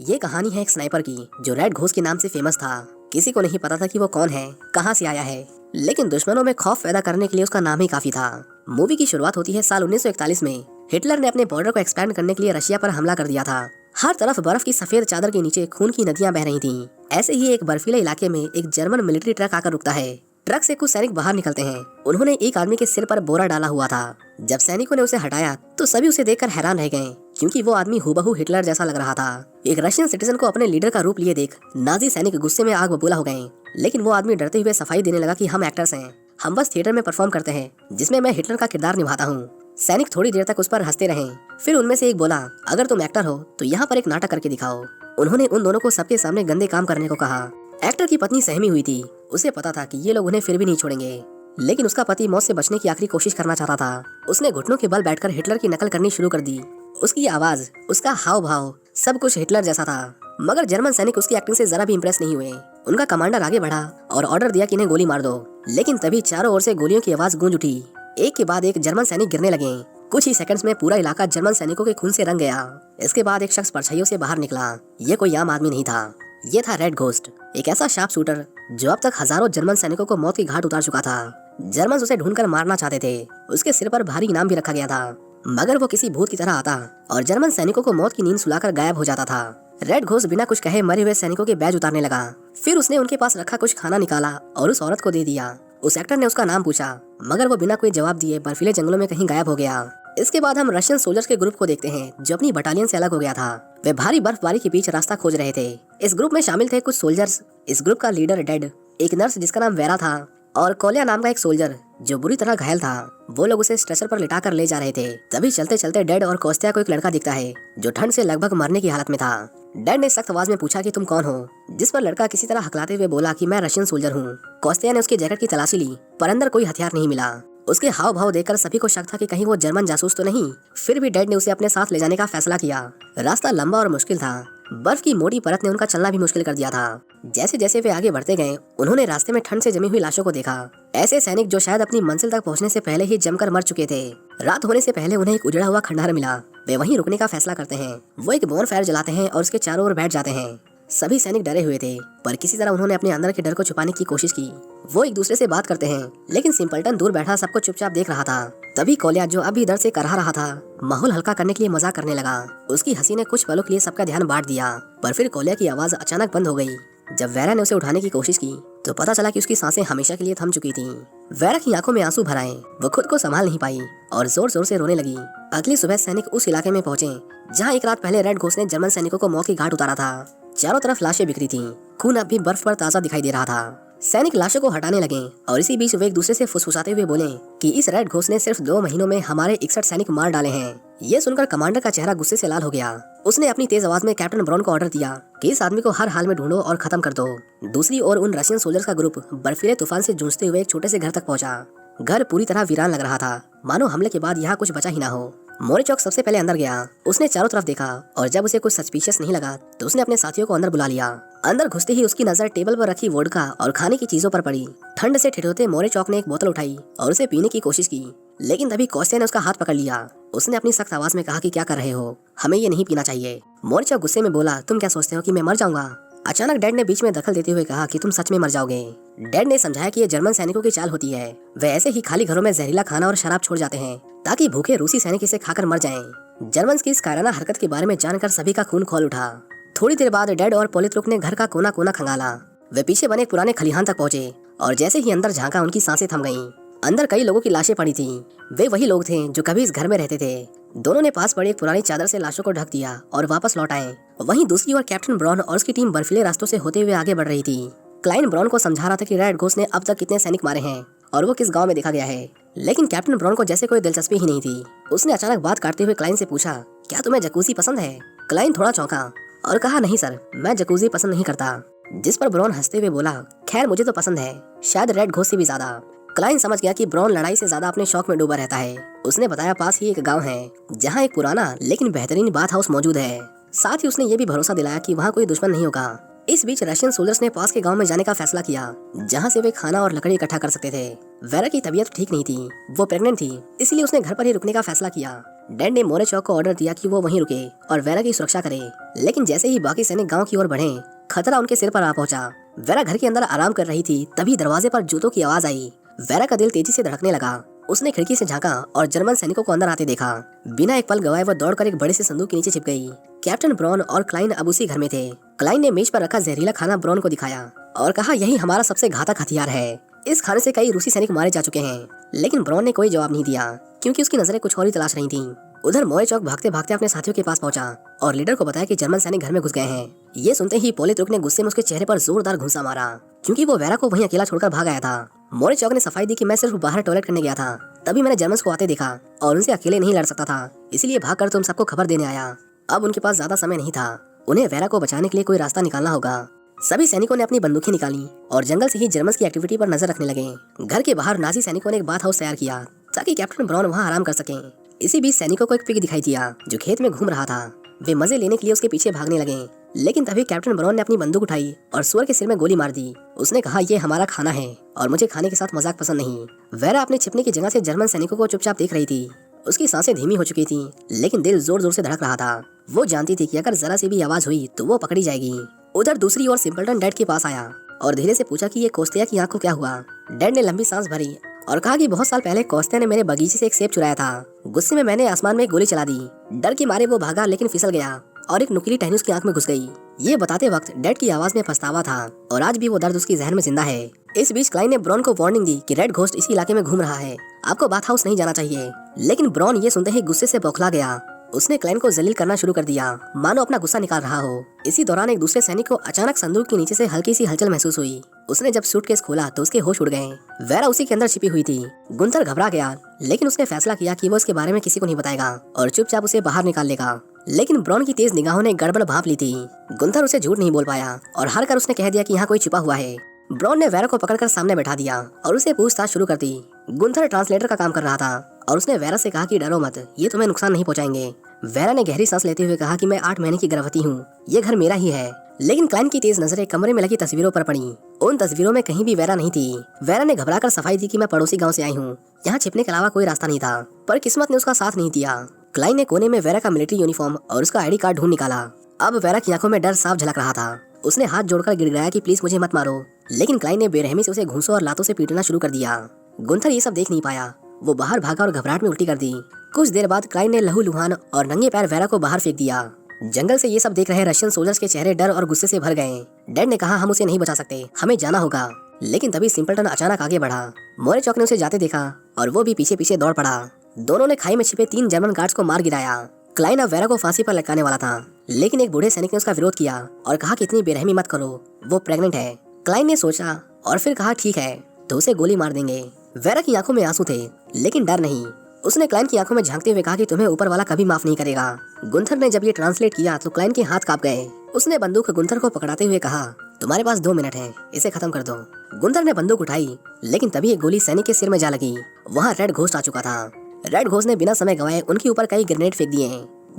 ये कहानी है एक स्नाइपर की जो रेड घोस्ट के नाम से फेमस था। किसी को नहीं पता था कि वो कौन है, कहां से आया है, लेकिन दुश्मनों में खौफ पैदा करने के लिए उसका नाम ही काफी था। मूवी की शुरुआत होती है साल 1941 में। हिटलर ने अपने बॉर्डर को एक्सपैंड करने के लिए रशिया पर हमला कर दिया था। हर तरफ बर्फ की सफेद चादर के नीचे खून की नदियां बह रही थीं। ऐसे ही एक बर्फीले इलाके में एक जर्मन मिलिट्री ट्रक आकर रुकता है। ट्रक से कुछ सैनिक बाहर निकलते हैं। उन्होंने एक आदमी के सिर पर बोरा डाला हुआ था। जब सैनिकों ने उसे हटाया तो सभी उसे देखकर हैरान रह गए, क्योंकि वो आदमी हूबहू हिटलर जैसा लग रहा था। एक रशियन सिटीजन को अपने लीडर का रूप लिए देख नाजी सैनिक गुस्से में आग बबूला हो गए, लेकिन वो आदमी डरते हुए सफाई देने लगा कि हम एक्टर्स हैं, हम बस थिएटर में परफॉर्म करते हैं जिसमें मैं हिटलर का किरदार निभाता हूँ। सैनिक थोड़ी देर तक उस पर हंसते रहे। फिर उनमें से एक बोला, अगर तुम एक्टर हो तो यहाँ पर एक नाटक करके दिखाओ। उन्होंने उन दोनों को सबके सामने गंदे काम करने को कहा। एक्टर की पत्नी सहमी हुई थी। उसे पता था कि ये लोग उन्हें फिर भी नहीं छोड़ेंगे, लेकिन उसका पति मौत से बचने की आखिरी कोशिश करना चाहता था। उसने घुटनों के बल बैठकर हिटलर की नकल करनी शुरू कर दी। उसकी आवाज, उसका हाव भाव, सब कुछ हिटलर जैसा था। मगर जर्मन सैनिक उसकी एक्टिंग से जरा भी इंप्रेस नहीं हुए। उनका कमांडर आगे बढ़ा और ऑर्डर दिया कि इन्हें गोली मार दो, लेकिन तभी चारों ओर से गोलियों की आवाज गूंज उठी। एक के बाद एक जर्मन सैनिक गिरने लगे। कुछ ही सेकंड्स में पूरा इलाका जर्मन सैनिकों के खून से रंग गया। इसके बाद एक शख्स परछाइयों से बाहर निकला। ये कोई आम आदमी नहीं था, ये था रेड घोस्ट, एक ऐसा शार्प शूटर जो अब तक हजारों जर्मन सैनिकों को मौत की घाट उतार चुका था। जर्मन उसे ढूंढकर मारना चाहते थे। उसके सिर पर भारी इनाम भी रखा गया था, मगर वो किसी भूत की तरह आता और जर्मन सैनिकों को मौत की नींद सुलाकर गायब हो जाता था। रेड घोस्ट बिना कुछ कहे मरे हुए सैनिकों के बैज उतारने लगा। फिर उसने उनके पास रखा कुछ खाना निकाला और उस औरत को दे दिया। उस एक्टर ने उसका नाम पूछा, मगर वो बिना कोई जवाब दिए बर्फीले जंगलों में कहीं गायब हो गया। इसके बाद हम रशियन सोल्जर्स के ग्रुप को देखते हैं जो अपनी बटालियन से अलग हो गया था। वे भारी बर्फबारी के बीच रास्ता खोज रहे थे। इस ग्रुप में शामिल थे कुछ सोल्जर्स। इस ग्रुप का लीडर डेड, एक नर्स जिसका नाम वेरा था, और कोलिया नाम का एक सोल्जर जो बुरी तरह घायल था। वो लोग उसे स्ट्रेचर पर लिटाकर ले जा रहे थे। तभी चलते चलते डेड और कोस्तिया को एक लड़का दिखता है जो ठंड से लगभग मरने की हालत में था। डेड ने सख्त आवाज में पूछा कि तुम कौन हो, जिस पर लड़का किसी तरह हकलाते हुए बोला कि मैं रशियन सोल्जर हूँ। कोस्तिया ने उसकी जैकेट की तलाशी ली, पर अंदर कोई हथियार नहीं मिला। उसके हाव भाव देखकर सभी को शक था कि कहीं वो जर्मन जासूस तो नहीं। फिर भी डेड ने उसे अपने साथ ले जाने का फैसला किया। रास्ता लंबा और मुश्किल था। बर्फ की मोटी परत ने उनका चलना भी मुश्किल कर दिया था। जैसे जैसे वे आगे बढ़ते गए, उन्होंने रास्ते में ठंड से जमी हुई लाशों को देखा। ऐसे सैनिक जो शायद अपनी मंजिल तक पहुंचने से पहले ही जमकर मर चुके थे। रात होने से पहले उन्हें एक उजड़ा हुआ खंडहर मिला। वे वहीं रुकने का फैसला करते हैं। वो एक बोन फायर जलाते हैं और उसके चारों ओर बैठ जाते हैं। सभी सैनिक डरे हुए थे, पर किसी तरह उन्होंने अपने अंदर के डर को छुपाने की कोशिश की। वो एक दूसरे से बात करते हैं, लेकिन सिंपलटन दूर बैठा सबको चुपचाप देख रहा था। तभी कोलिया, जो अभी डर से करहा रहा था, माहौल हल्का करने के लिए मजाक करने लगा। उसकी हंसी ने कुछ पलों के लिए सबका ध्यान बांट दिया, पर फिर कोलिया की आवाज अचानक बंद हो गई। जब वेरा ने उसे उठाने की कोशिश की तो पता चला कि उसकी सांसें हमेशा के लिए थम चुकी थीं। वेरा की आंखों में आंसू भर आए। वो खुद को संभाल नहीं पाई और जोर जोर से रोने लगी। अगली सुबह सैनिक उस इलाके में पहुंचे जहां एक रात पहले रेड घोस्ट ने जर्मन सैनिकों को मौत की घाट उतारा था। चारों तरफ लाशें बिखरी थीं। खून अब भी बर्फ पर ताजा दिखाई दे रहा था। सैनिक लाशों को हटाने लगे और इसी बीच वे एक दूसरे से फुसफुसाते हुए बोले कि इस रेड घोस्ट ने सिर्फ 2 महीनों में हमारे 61 सैनिक मार डाले हैं। ये सुनकर कमांडर का चेहरा गुस्से से लाल हो गया। उसने अपनी तेज आवाज में कैप्टन ब्राउन को ऑर्डर दिया कि इस आदमी को हर हाल में ढूंढो और खत्म कर दो। दूसरी ओर उन रशियन सोल्जर्स का ग्रुप बर्फीले तूफान से जूझते हुए एक छोटे से घर तक पहुंचा। घर पूरी तरह वीरान लग रहा था, मानो हमले के बाद यहाँ कुछ बचा ही ना हो। मोरेचौक सबसे पहले अंदर गया। उसने चारों तरफ देखा और जब उसे कुछ सस्पिशियस नहीं लगा तो उसने अपने साथियों को अंदर बुला लिया। अंदर घुसते ही उसकी नजर टेबल पर रखी वोडका और खाने की चीजों पर पड़ी। ठंड से ठिठुरते मोरेचौक ने एक बोतल उठाई और उसे पीने की कोशिश की, लेकिन तभी कोस्तिया ने उसका हाथ पकड़ लिया। उसने अपनी सख्त आवाज में कहा कि क्या कर रहे हो, हमें ये नहीं पीना चाहिए। मोरेचौक गुस्से में बोला, तुम क्या सोचते हो कि मैं मर जाऊंगा? अचानक डेड ने बीच में दखल देते हुए कहा कि तुम सच में मर जाओगे। डेड ने समझाया कि ये जर्मन सैनिकों की चाल होती है। वे ऐसे ही खाली घरों में जहरीला खाना और शराब छोड़ जाते हैं ताकि भूखे रूसी सैनिक इसे खाकर मर जाएं। जर्मन की इस कायराना हरकत के बारे में जानकर सभी का खून खौल उठा। थोड़ी देर बाद डेड और पॉलित्रुक ने घर का कोना कोना खंगाला। वे पीछे बने पुराने खलिहान तक पहुंचे और जैसे ही अंदर झांका उनकी सांसें थम गईं। अंदर कई लोगों की लाशें पड़ी थीं। वे वही लोग थे जो कभी इस घर में रहते थे। दोनों ने पास पड़ी एक पुरानी चादर से लाशों को ढक दिया और वापस लौट आए। वहीं दूसरी ओर कैप्टन ब्राउन और उसकी टीम बर्फीले रास्तों से होते हुए आगे बढ़ रही थी। क्लाइन ब्राउन को समझा रहा था कि रेड घोस्ट ने अब तक कितने सैनिक मारे हैं और वो किस गांव में देखा गया है, लेकिन कैप्टन ब्राउन को जैसे कोई दिलचस्पी ही नहीं थी। उसने अचानक बात काटते हुए क्लाइन से पूछा, क्या तुम्हें जकूजी पसंद है? क्लाइन थोड़ा चौंका और कहा, नहीं सर, मैं जकूजी पसंद नहीं करता। जिस पर ब्राउन हंसते हुए बोला, खैर मुझे तो पसंद है, शायद रेड घोस्ट से भी ज्यादा। क्लाइन समझ गया कि ब्राउन लड़ाई से ज्यादा अपने शौक में डूबा रहता है। उसने बताया पास ही एक गांव है जहां एक पुराना लेकिन बेहतरीन बाथ हाउस मौजूद है। साथ ही उसने ये भी भरोसा दिलाया कि वहां कोई दुश्मन नहीं होगा। इस बीच रशियन सोल्जर्स ने पास के गांव में जाने का फैसला किया जहां से वे खाना और लकड़ी इकट्ठा कर सकते थे। वेरा की तबीयत ठीक नहीं थी, वो प्रेग्नेंट थी, इसलिए उसने घर पर ही रुकने का फैसला किया। डैड ने मोरेचौक को ऑर्डर दिया कि वो वहीं रुके और वेरा की सुरक्षा करे। लेकिन जैसे ही बाकी सैनिक गांव की ओर बढ़े, खतरा उनके सिर पर आ पहुंचा। वेरा घर के अंदर आराम कर रही थी, तभी दरवाजे पर जूतों की आवाज आई। वेरा का दिल तेजी से धड़कने लगा। उसने खिड़की से झांका और जर्मन सैनिकों को अंदर आते देखा। बिना एक पल गवाए वो दौड़कर एक बड़े से संदूक के नीचे छिप गई। कैप्टन ब्रॉन और क्लाइन अब उसी घर में थे। क्लाइन ने मेज पर रखा जहरीला खाना ब्रॉन को दिखाया और कहा, यही हमारा सबसे घातक हथियार है। इस खाने से कई रूसी सैनिक मारे जा चुके हैं। लेकिन ब्रॉन ने कोई जवाब नहीं दिया, क्योंकि उसकी नजरें कुछ और ही तलाश रही थीं। उधर मोरेचौक भागते भागते अपने साथियों के पास पहुंचा और लीडर को बताया कि जर्मन सैनिक घर में घुस गए हैं। ये सुनते ही पोलितरुक ने गुस्से में उसके चेहरे पर जोरदार घूंसा मारा, क्योंकि वो वेरा को वहीं अकेला छोड़कर भाग आया था। मोरेचौक ने सफाई दी कि मैं सिर्फ बाहर टॉयलेट करने गया था, तभी मैंने जर्मन्स को आते देखा और उनसे अकेले नहीं लड़ सकता था, इसलिए भागकर तुम सबको खबर देने आया। अब उनके पास ज्यादा समय नहीं था, उन्हें वेरा को बचाने के लिए कोई रास्ता निकालना होगा। सभी सैनिकों ने अपनी बंदूकें निकाली और जंगल से ही जर्मन्स की एक्टिविटी पर नजर रखने लगे। घर के बाहर नाजी सैनिकों ने एक बाथ हाउस तैयार किया ताकि कैप्टन ब्राउन वहां आराम कर सकें। इसी बीच सैनिकों को एक पिग दिखाई दिया जो खेत में घूम रहा था। वे मजे लेने के लिए उसके पीछे भागने लगे, लेकिन तभी कैप्टन ब्राउन ने अपनी बंदूक उठाई और सुअर के सिर में गोली मार दी। उसने कहा, ये हमारा खाना है और मुझे खाने के साथ मजाक पसंद नहीं। वेरा अपने छिपने की जगह से जर्मन सैनिकों को चुपचाप देख रही थी। उसकी सांसें धीमी हो चुकी थी, लेकिन दिल जोर जोर से धड़क रहा था। वो जानती थी कि अगर जरा सी भी आवाज हुई तो वो पकड़ी जाएगी। उधर दूसरी ओर सिंपल्टन डैड के पास आया और धीरे से पूछा कि ये कोस्तिया की आंख को क्या हुआ। डैड ने लंबी सांस भरी और कहा कि बहुत साल पहले कोस्तिया ने मेरे बगीचे से एक सेब चुराया था। गुस्से में मैंने आसमान में एक गोली चला दी। डर के मारे वो भागा, लेकिन फिसल गया और एक नुकीली टहनी उसकी आंख में घुस गई। ये बताते वक्त डैड की आवाज में पछतावा था और आज भी वो दर्द उसकी जहन में जिंदा है। इस बीच क्लाइन ने ब्रॉन को वार्निंग दी कि रेड घोस्ट इसी इलाके में घूम रहा है, आपको बाथ हाउस नहीं जाना चाहिए। लेकिन ब्रॉन ये सुनते ही गुस्से से बौखला गया। उसने क्लाइन को जलील करना शुरू कर दिया, मानो अपना गुस्सा निकाल रहा हो। इसी दौरान एक दूसरे सैनिक को अचानक संदूक के नीचे से हल्की सी हलचल महसूस हुई। उसने जब सूटकेस खोला तो उसके होश उड़ गए। वेरा उसी के अंदर छिपी हुई थी। गुंथर घबरा गया, लेकिन उसने फैसला किया कि वो इसके बारे में किसी को नहीं बताएगा और चुपचाप उसे बाहर निकाल लेगा। लेकिन ब्रॉन की तेज निगाहों ने गड़बड़ भांप ली थी। गुंथर उसे झूठ नहीं बोल पाया और हार कर उसने कह दिया कि यहाँ कोई छिपा हुआ है। ब्रॉन ने वेरा को पकड़कर सामने बैठा दिया और उसे पूछताछ शुरू कर दी। गुंथर ट्रांसलेटर का काम कर रहा था और उसने वेरा से कहा कि डरो मत, ये तुम्हें नुकसान नहीं पहुंचाएंगे। वेरा ने गहरी सांस लेते हुए कहा कि मैं 8 महीने की गर्भवती हूँ, ये घर मेरा ही है। लेकिन क्लाइन की तेज नजरें कमरे में लगी तस्वीरों पर पड़ी। उन तस्वीरों में कहीं भी वेरा नहीं थी। वेरा ने घबराकर सफाई दी कि मैं पड़ोसी गांव से आई हूँ, यहाँ छिपने के अलावा कोई रास्ता नहीं था। पर किस्मत ने उसका साथ नहीं दिया। क्लाइन ने कोने में वेरा का मिलिट्री यूनिफॉर्म और उसका आईडी कार्ड ढूंढ निकाला। अब वेरा की आंखों में डर साफ झलक रहा था। उसने हाथ जोड़कर गिड़गिड़ाया कि प्लीज मुझे मत मारो, लेकिन क्लाइन ने बेरहमी से उसे घूंसों और लातों से पीटना शुरू कर दिया। गुंथर ये सब देख नहीं पाया। वो बाहर भागा और घबराहट में उल्टी कर दी। कुछ देर बाद क्लाइन ने लहूलुहान और नंगे पैर वेरा को बाहर फेंक दिया। जंगल से ये सब देख रहे रशियन सोल्जर्स के चेहरे डर और गुस्से से भर गए। डैड ने कहा, हम उसे नहीं बचा सकते, हमें जाना होगा। लेकिन तभी सिंपल्टन अचानक आगे बढ़ा। मोरेचौक ने उसे जाते देखा और वो भी पीछे पीछे दौड़ पड़ा। दोनों ने खाई में छिपे 3 जर्मन गार्ड्स को मार गिराया। क्लाइन अब वेरा को फांसी पर लटकाने वाला था, लेकिन एक बूढ़े सैनिक ने उसका विरोध किया और कहा कि इतनी बेरहमी मत करो, वो प्रेग्नेंट है। क्लाइन ने सोचा और फिर कहा, ठीक है तो उसे गोली मार देंगे। वेरा की आंखों में आंसू थे, लेकिन डर नहीं। उसने क्लाइन की आंखों में झांकते हुए कहा कि तुम्हें ऊपर वाला कभी माफ नहीं करेगा। गुंथर ने जब ये ट्रांसलेट किया तो क्लाइन के हाथ कांप गए। उसने बंदूक गुंथर को पकड़ाते हुए कहा, तुम्हारे पास 2 मिनट हैं, इसे खत्म कर दो। गुंथर ने बंदूक उठाई, लेकिन तभी एक गोली सैनिक के सिर में जा लगी। वहाँ रेड घोस्ट आ चुका था। रेड घोस्ट ने बिना समय गंवाए उनके ऊपर कई ग्रेनेड फेंक दिए।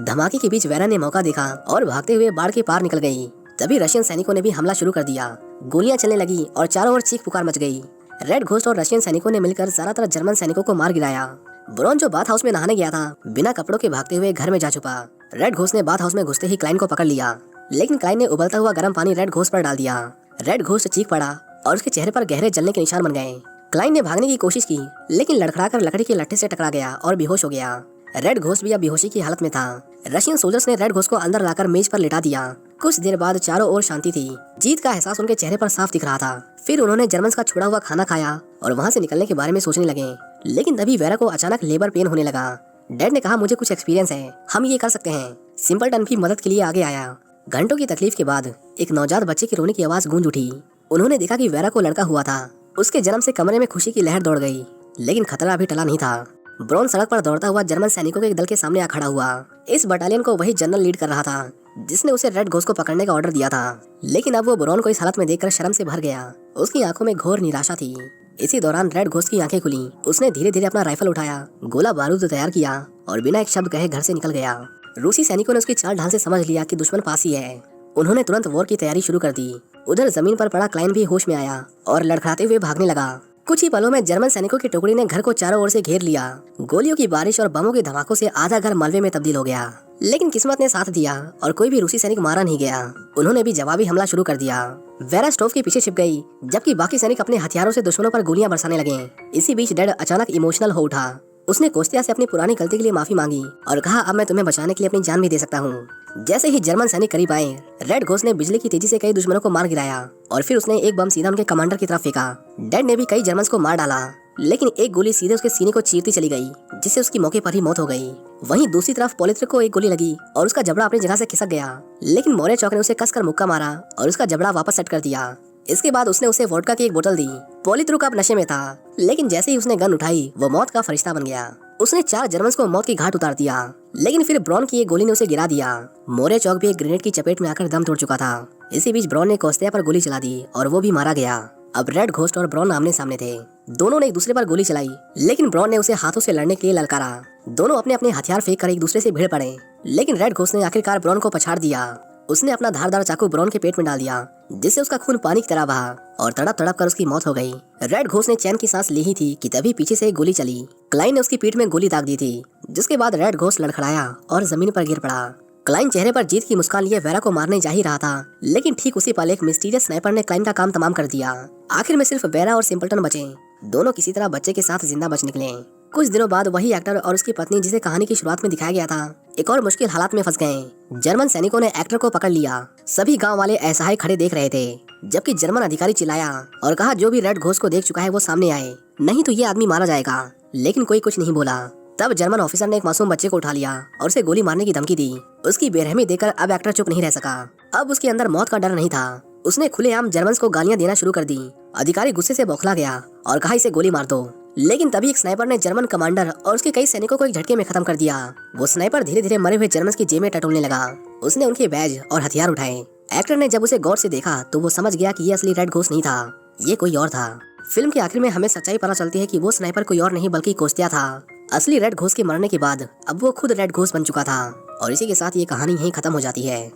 धमाके के बीच वेरा ने मौका देखा और भागते हुए बाढ़ के पार निकल गई। तभी रशियन सैनिकों ने भी हमला शुरू कर दिया। गोलियां चलने लगी और चारों ओर चीख पुकार मच गई। रेड घोस्ट और रशियन सैनिकों ने मिलकर ज्यादातर जर्मन सैनिकों को मार गिराया। ब्रॉन जो बाथ हाउस में नहाने गया था, बिना कपड़ों के भागते हुए घर में जा छुपा। रेड घोस्ट ने बाथ हाउस में घुसते ही क्लाइन को पकड़ लिया, लेकिन क्लाइन ने उबलता हुआ गर्म पानी रेड घोस्ट पर डाल दिया। रेड घोस्ट चीख पड़ा और उसके चेहरे पर गहरे जलने के निशान बन गए। क्लाइन ने भागने की कोशिश की, लेकिन लड़खड़ाकर लकड़ी के लट्ठे से टकरा गया और बेहोश हो गया। रेड घोस्ट भी अब बेहोशी की हालत में था। रशियन सोल्जर्स ने रेड घोस्ट को अंदर लाकर मेज पर लिटा दिया। कुछ देर बाद चारों ओर शांति थी। जीत का एहसास उनके चेहरे पर साफ दिख रहा था। फिर उन्होंने जर्मन्स का छुड़ा हुआ खाना खाया और वहाँ से निकलने के बारे में सोचने लगे। लेकिन तभी वेरा को अचानक लेबर पेन होने लगा। डैड ने कहा, मुझे कुछ एक्सपीरियंस है, हम ये कर सकते हैं। सिंपल्टन भी मदद के लिए आगे आया। घंटों की तकलीफ के बाद एक नवजात बच्चे के रोने की आवाज गूंज उठी। उन्होंने देखा कि वेरा को लड़का हुआ था। उसके जन्म से कमरे में खुशी की लहर दौड़ गई, लेकिन खतरा अभी टला नहीं था। ब्रॉन सड़क पर दौड़ता हुआ जर्मन सैनिकों के एक दल के सामने आ खड़ा हुआ। इस बटालियन को वही जनरल लीड कर रहा था जिसने उसे रेड घोस्ट को पकड़ने का ऑर्डर दिया था। लेकिन अब वो ब्रॉन को इस हालत में देखकर शर्म से भर गया। उसकी आंखों में घोर निराशा थी। इसी दौरान रेड घोस्ट की आंखें खुली। उसने धीरे धीरे अपना राइफल उठाया, गोला बारूद तैयार किया और बिना एक शब्द कहे घर से निकल गया। रूसी सैनिकों ने उसकी चाल ढाल से समझ लिया कि दुश्मन पास ही है। उन्होंने तुरंत वॉर की तैयारी शुरू कर दी। उधर जमीन पर पड़ा क्लाइन भी होश में आया और लड़खड़ाते हुए भागने लगा। कुछ ही पलों में जर्मन सैनिकों की टुकड़ी ने घर को चारों ओर से घेर लिया। गोलियों की बारिश और बमों के धमाकों से आधा घर मलबे में तब्दील हो गया, लेकिन किस्मत ने साथ दिया और कोई भी रूसी सैनिक मारा नहीं गया। उन्होंने भी जवाबी हमला शुरू कर दिया। वेरा स्टोव के पीछे छिप गई, जबकि बाकी सैनिक अपने हथियारों से दुश्मनों पर गोलियां बरसाने लगे। इसी बीच डेड अचानक इमोशनल हो उठा। उसने कोस्तिया से अपनी पुरानी गलती के लिए माफी मांगी और कहा, अब मैं तुम्हें बचाने के लिए अपनी जान भी दे सकता हूँ। जैसे ही जर्मन सैनिक करीब आए, रेड घोस्ट ने बिजली की तेजी से कई दुश्मनों को मार गिराया और फिर उसने एक बम सीधा उनके कमांडर की तरफ फेंका। डेड ने भी कई जर्मन्स को मार डाला, लेकिन एक गोली सीधे उसके सीने को चीरती चली गई, जिससे उसकी मौके पर ही मौत हो गई। वहीं दूसरी तरफ पॉलित्र को एक गोली लगी और उसका जबड़ा अपनी जगह से खिसक गया, लेकिन मौर्य चौक ने उसे कसकर मुक्का मारा और उसका जबड़ा वापस सेट कर दिया। इसके बाद उसने उसे वोडका की एक बोतल दी। पॉलित्रुक अब नशे में था, लेकिन जैसे ही उसने गन उठाई वो मौत का फरिश्ता बन गया। उसने 4 जर्मन्स को मौत की घाट उतार दिया, लेकिन फिर ब्रॉन की एक गोली ने उसे गिरा दिया। मौर्य चौक भी एक ग्रेनेड की चपेट में आकर दम तोड़ चुका था। इसी बीच ब्रॉन ने कोस्तिया पर गोली चला दी और वो भी मारा गया। अब रेड घोस्ट और ब्रॉन आमने सामने थे। दोनों ने एक दूसरे पर गोली चलाई, लेकिन ब्रॉन ने उसे हाथों से लड़ने के लिए ललकारा। दोनों अपने अपने हथियार फेंक कर एक दूसरे से भिड़ पड़े, लेकिन रेड घोस्ट ने आखिरकार ब्रॉन को पछाड़ दिया। उसने अपना धारदार चाकू ब्रॉन के पेट में डाल दिया, जिससे उसका खून पानी की तरह बहा और तड़प तड़प कर उसकी मौत हो गई। रेड घोस्ट ने चैन की सांस ली ही थी कि तभी पीछे से एक गोली चली। क्लाइन ने उसकी पीठ में गोली दाग दी थी, जिसके बाद रेड घोस्ट लड़खड़ाया और जमीन पर गिर पड़ा। क्लाइन चेहरे पर जीत की मुस्कान लिए वेरा को मारने जा ही रहा था, लेकिन ठीक उसी पल एक मिस्टीरियस स्नाइपर ने क्लाइन का काम तमाम कर दिया। आखिर में सिर्फ वेरा और सिंपलटन बचे। दोनों किसी तरह बच्चे के साथ जिंदा बच निकले। कुछ दिनों बाद वही एक्टर और उसकी पत्नी, जिसे कहानी की शुरुआत में दिखाया गया था, एक और मुश्किल हालात में फंस गए। जर्मन सैनिकों ने एक्टर को पकड़ लिया। सभी गांव वाले असहाय खड़े देख रहे थे, जबकि जर्मन अधिकारी चिल्लाया और कहा, जो भी रेड घोस्ट को देख चुका है वो सामने आए, नहीं तो ये आदमी मारा जाएगा। लेकिन कोई कुछ नहीं बोला। तब जर्मन ऑफिसर ने एक मासूम बच्चे को उठा लिया और उसे गोली मारने की धमकी दी। उसकी बेरहमी देखकर अब एक्टर चुप नहीं रह सका। अब उसके अंदर मौत का डर नहीं था। उसने खुलेआम जर्मन्स को गालियां देना शुरू कर दी। अधिकारी गुस्से से बौखला गया और कहा, इसे गोली मार दो। लेकिन तभी एक स्नाइपर ने जर्मन कमांडर और उसके कई सैनिकों को एक झटके में खत्म कर दिया। वो स्नाइपर धीरे धीरे मरे हुए जर्मन्स की जेबें टटोलने लगा। उसने उनके बैज और हथियार उठाए। एक्टर ने जब उसे गौर से देखा तो वो समझ गया कि ये असली रेड घोस्ट नहीं था, ये कोई और था। फिल्म के आखिर में हमें सच्चाई पता चलती है कि वो स्नाइपर कोई और नहीं बल्कि कोस्तिया था। असली रेड घोस्ट के मरने के बाद अब वो खुद रेड घोस्ट बन चुका था। और इसी के साथ ये कहानी यहीं खत्म हो जाती है।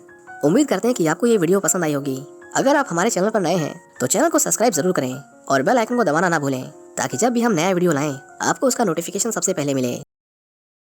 उम्मीद करते हैं कि आपको ये वीडियो पसंद आई होगी। अगर आप हमारे चैनल पर नए हैं तो चैनल को सब्सक्राइब जरूर करें और बेल आइकन को दबाना ना भूलें, ताकि जब भी हम नया वीडियो लाएं आपको उसका नोटिफिकेशन सबसे पहले मिले।